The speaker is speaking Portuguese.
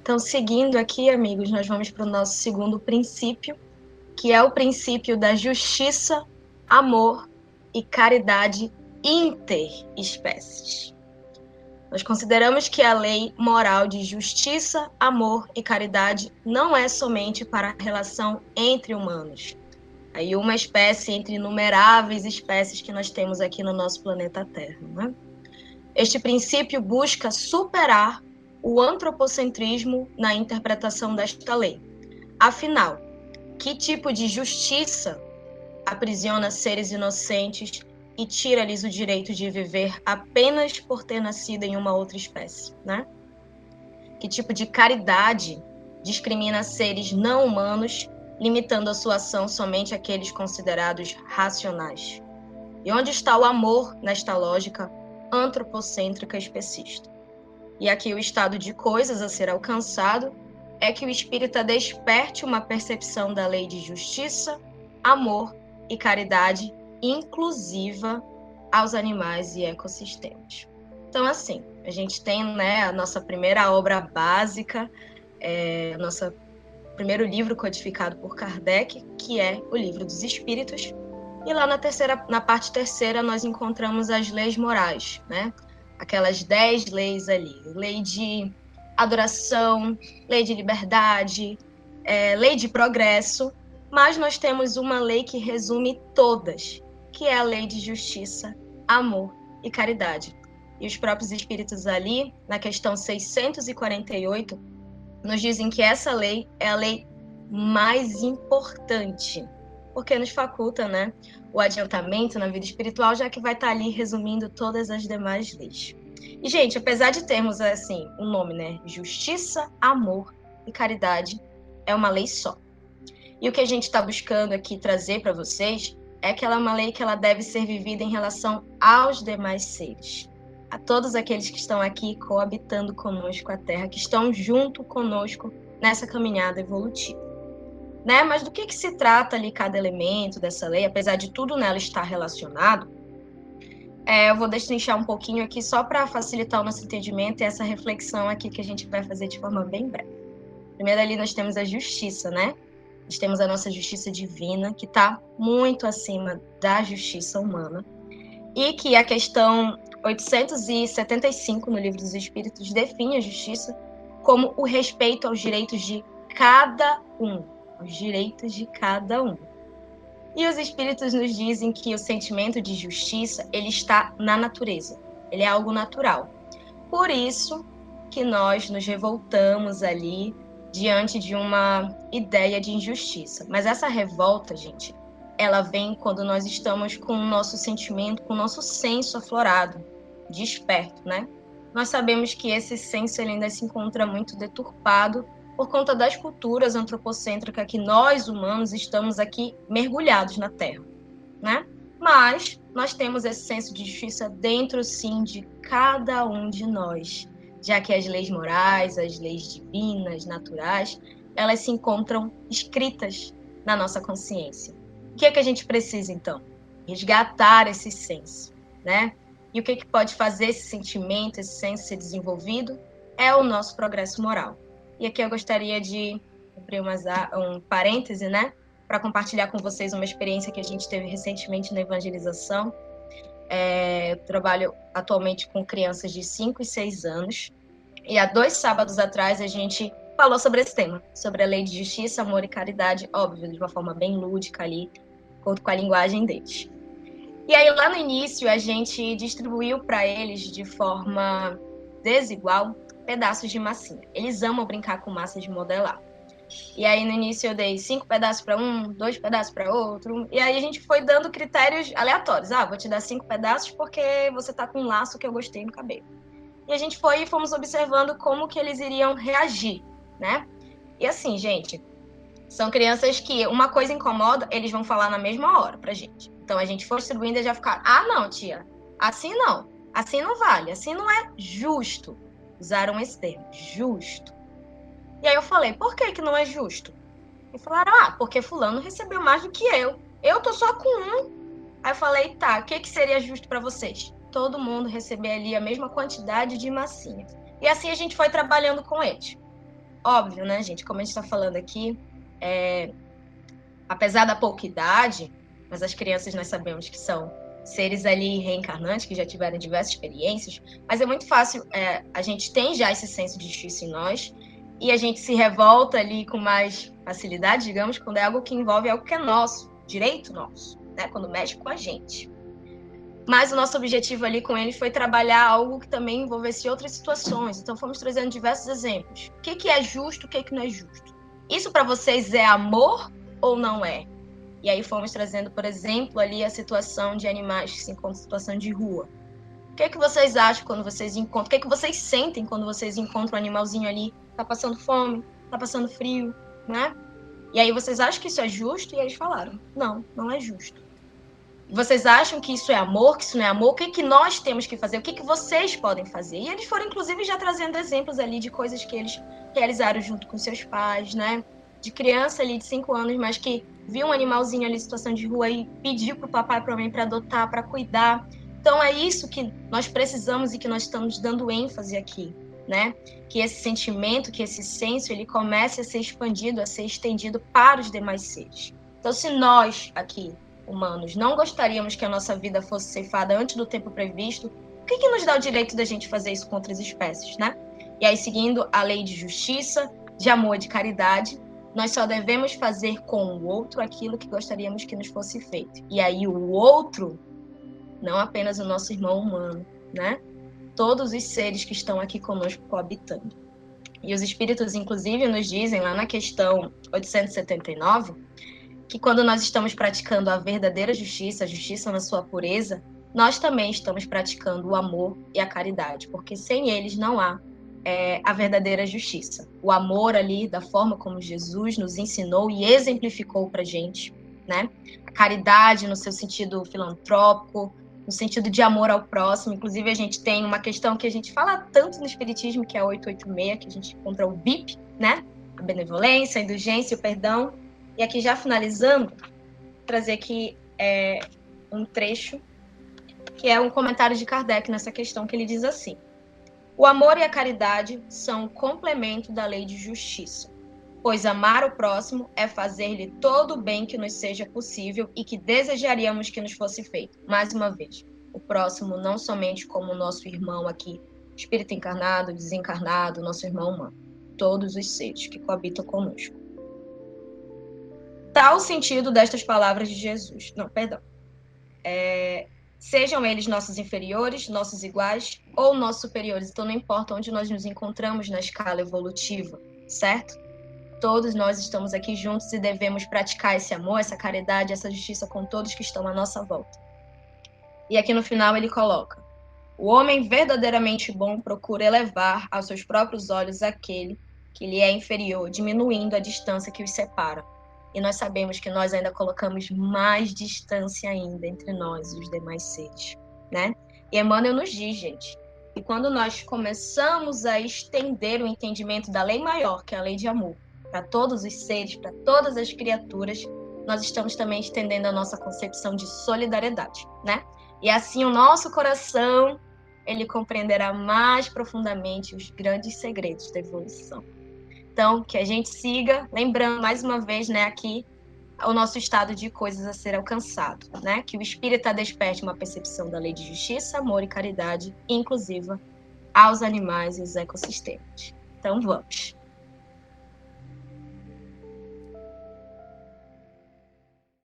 Então, seguindo aqui, amigos, nós vamos para o nosso segundo princípio, que é o princípio da justiça, amor e caridade interespécies. Nós consideramos que a lei moral de justiça, amor e caridade não é somente para a relação entre humanos. Aí uma espécie entre inumeráveis espécies que nós temos aqui no nosso planeta Terra, né? Este princípio busca superar o antropocentrismo na interpretação desta lei. Afinal, que tipo de justiça aprisiona seres inocentes e tira-lhes o direito de viver apenas por ter nascido em uma outra espécie, né? Que tipo de caridade discrimina seres não humanos, limitando a sua ação somente àqueles considerados racionais? E onde está o amor nesta lógica antropocêntrica especista? E aqui o estado de coisas a ser alcançado é que o espírita desperte uma percepção da lei de justiça, amor e caridade inclusiva aos animais e ecossistemas. Então, assim, a gente tem, né, a nossa primeira obra básica, nosso primeiro livro codificado por Kardec, que é o Livro dos Espíritos. E lá na parte terceira, nós encontramos as leis morais, né? Aquelas 10 leis ali. Lei de adoração, lei de liberdade, lei de progresso. Mas nós temos uma lei que resume todas, que é a lei de justiça, amor e caridade. E os próprios espíritos ali, na questão 648, nos dizem que essa lei é a lei mais importante, porque nos faculta, né, o adiantamento na vida espiritual, já que vai estar ali resumindo todas as demais leis. E, gente, apesar de termos, assim, um nome, né, justiça, amor e caridade, é uma lei só. E o que a gente está buscando aqui trazer para vocês é que ela é uma lei que ela deve ser vivida em relação aos demais seres, a todos aqueles que estão aqui coabitando conosco a Terra, que estão junto conosco nessa caminhada evolutiva. Né? Mas do que se trata ali cada elemento dessa lei, apesar de tudo nela estar relacionado? Eu vou destrinchar um pouquinho aqui só para facilitar o nosso entendimento e essa reflexão aqui que a gente vai fazer de forma bem breve. Primeiro ali nós temos a justiça, né? Nós temos a nossa justiça divina, que está muito acima da justiça humana, e que a questão 875 no Livro dos Espíritos define a justiça como o respeito aos direitos de cada um, aos direitos de cada um. E os espíritos nos dizem que o sentimento de justiça, ele está na natureza, ele é algo natural. Por isso que nós nos revoltamos ali diante de uma ideia de injustiça. Mas essa revolta, gente, ela vem quando nós estamos com o nosso sentimento, com o nosso senso aflorado, desperto, né? Nós sabemos que esse senso ele ainda se encontra muito deturpado por conta das culturas antropocêntricas que nós, humanos, estamos aqui mergulhados na Terra, né? Mas nós temos esse senso de justiça dentro, sim, de cada um de nós, já que as leis morais, as leis divinas, naturais, elas se encontram escritas na nossa consciência. O que é que a gente precisa, então? Resgatar esse senso, né? E o que é que pode fazer esse sentimento, esse senso ser desenvolvido? É o nosso progresso moral. E aqui eu gostaria de abrir um parêntese, né? Para compartilhar com vocês uma experiência que a gente teve recentemente na evangelização. Eu trabalho atualmente com crianças de 5 e 6 anos. E há 2 sábados atrás a gente falou sobre esse tema, sobre a lei de justiça, amor e caridade, óbvio, de uma forma bem lúdica ali, com a linguagem deles. E aí, lá no início, a gente distribuiu para eles de forma desigual pedaços de massinha. Eles amam brincar com massa de modelar. E aí, no início, eu dei 5 pedaços para um, 2 pedaços para outro. E aí, a gente foi dando critérios aleatórios. Vou te dar 5 pedaços porque você tá com um laço que eu gostei no cabelo. E a gente foi e fomos observando como que eles iriam reagir, né? E assim, gente, são crianças que uma coisa incomoda, eles vão falar na mesma hora pra gente. Então, a gente foi distribuindo e já ficar, não, tia, assim não vale, assim não é justo. Usaram esse termo, justo. E aí eu falei, por que não é justo? E falaram, porque fulano recebeu mais do que eu. Eu tô só com um. Aí eu falei, tá, o que seria justo para vocês? Todo mundo receber ali a mesma quantidade de massinha. E assim a gente foi trabalhando com eles. óbvio, né, gente? Como a gente está falando aqui, apesar da pouca idade, mas as crianças nós sabemos que são seres ali reencarnantes, que já tiveram diversas experiências, mas é muito fácil, a gente tem já esse senso de justiça em nós, e a gente se revolta ali com mais facilidade, digamos, quando é algo que envolve algo que é nosso, direito nosso, né? Quando mexe com a gente. Mas o nosso objetivo ali com eles foi trabalhar algo que também envolvesse outras situações. Então, fomos trazendo diversos exemplos. O que é justo, o que não é justo? Isso para vocês é amor ou não é? E aí fomos trazendo, por exemplo, ali a situação de animais que se encontram em situação de rua. O que vocês acham quando vocês encontram? O que vocês sentem quando vocês encontram um animalzinho ali? Tá passando fome, tá passando frio, né? E aí vocês acham que isso é justo? E eles falaram, não é justo. Vocês acham que isso é amor, que isso não é amor? O que nós temos que fazer? O que vocês podem fazer? E eles foram, inclusive, já trazendo exemplos ali de coisas que eles realizaram junto com seus pais, né? De criança ali de 5 anos, mas que viu um animalzinho ali em situação de rua e pediu para o papai e para a mãe para adotar, para cuidar. Então, é isso que nós precisamos e que nós estamos dando ênfase aqui, né? Que esse sentimento, que esse senso, ele comece a ser expandido, a ser estendido para os demais seres. Então, se nós aqui, humanos, não gostaríamos que a nossa vida fosse ceifada antes do tempo previsto, o que nos dá o direito da gente fazer isso com outras espécies, né? E aí, seguindo a lei de justiça, de amor e de caridade, nós só devemos fazer com o outro aquilo que gostaríamos que nos fosse feito. E aí o outro, não apenas o nosso irmão humano, né? Todos os seres que estão aqui conosco coabitando. E os espíritos, inclusive, nos dizem lá na questão 879, que quando nós estamos praticando a verdadeira justiça, a justiça na sua pureza, nós também estamos praticando o amor e a caridade, porque sem eles não há a verdadeira justiça. O amor ali, da forma como Jesus nos ensinou e exemplificou para a gente, né? A caridade no seu sentido filantrópico, no sentido de amor ao próximo. Inclusive, a gente tem uma questão que a gente fala tanto no Espiritismo, que é a 886, que a gente encontra o BIP, né? A benevolência, a indulgência, o perdão. E aqui, já finalizando, trazer aqui um trecho, que é um comentário de Kardec nessa questão, que ele diz assim: o amor e a caridade são o complemento da lei de justiça, pois amar o próximo é fazer-lhe todo o bem que nos seja possível e que desejaríamos que nos fosse feito. Mais uma vez, o próximo não somente como o nosso irmão aqui, espírito encarnado, desencarnado, nosso irmão humano, todos os seres que coabitam conosco. Tal sentido destas palavras de Jesus. Não, perdão. Sejam eles nossos inferiores, nossos iguais ou nossos superiores. Então, não importa onde nós nos encontramos na escala evolutiva, certo? Todos nós estamos aqui juntos e devemos praticar esse amor, essa caridade, essa justiça com todos que estão à nossa volta. E aqui no final ele coloca: o homem verdadeiramente bom procura elevar aos seus próprios olhos aquele que lhe é inferior, diminuindo a distância que os separa. E nós sabemos que nós ainda colocamos mais distância ainda entre nós e os demais seres, né? E Emmanuel nos diz, gente, que quando nós começamos a estender o entendimento da lei maior, que é a lei de amor, para todos os seres, para todas as criaturas, nós estamos também estendendo a nossa concepção de solidariedade, né? E assim o nosso coração, ele compreenderá mais profundamente os grandes segredos da evolução. Então, que a gente siga, lembrando mais uma vez, né, aqui, o nosso estado de coisas a ser alcançado, né? Que o espírita desperte uma percepção da lei de justiça, amor e caridade inclusiva aos animais e aos ecossistemas. Então, vamos.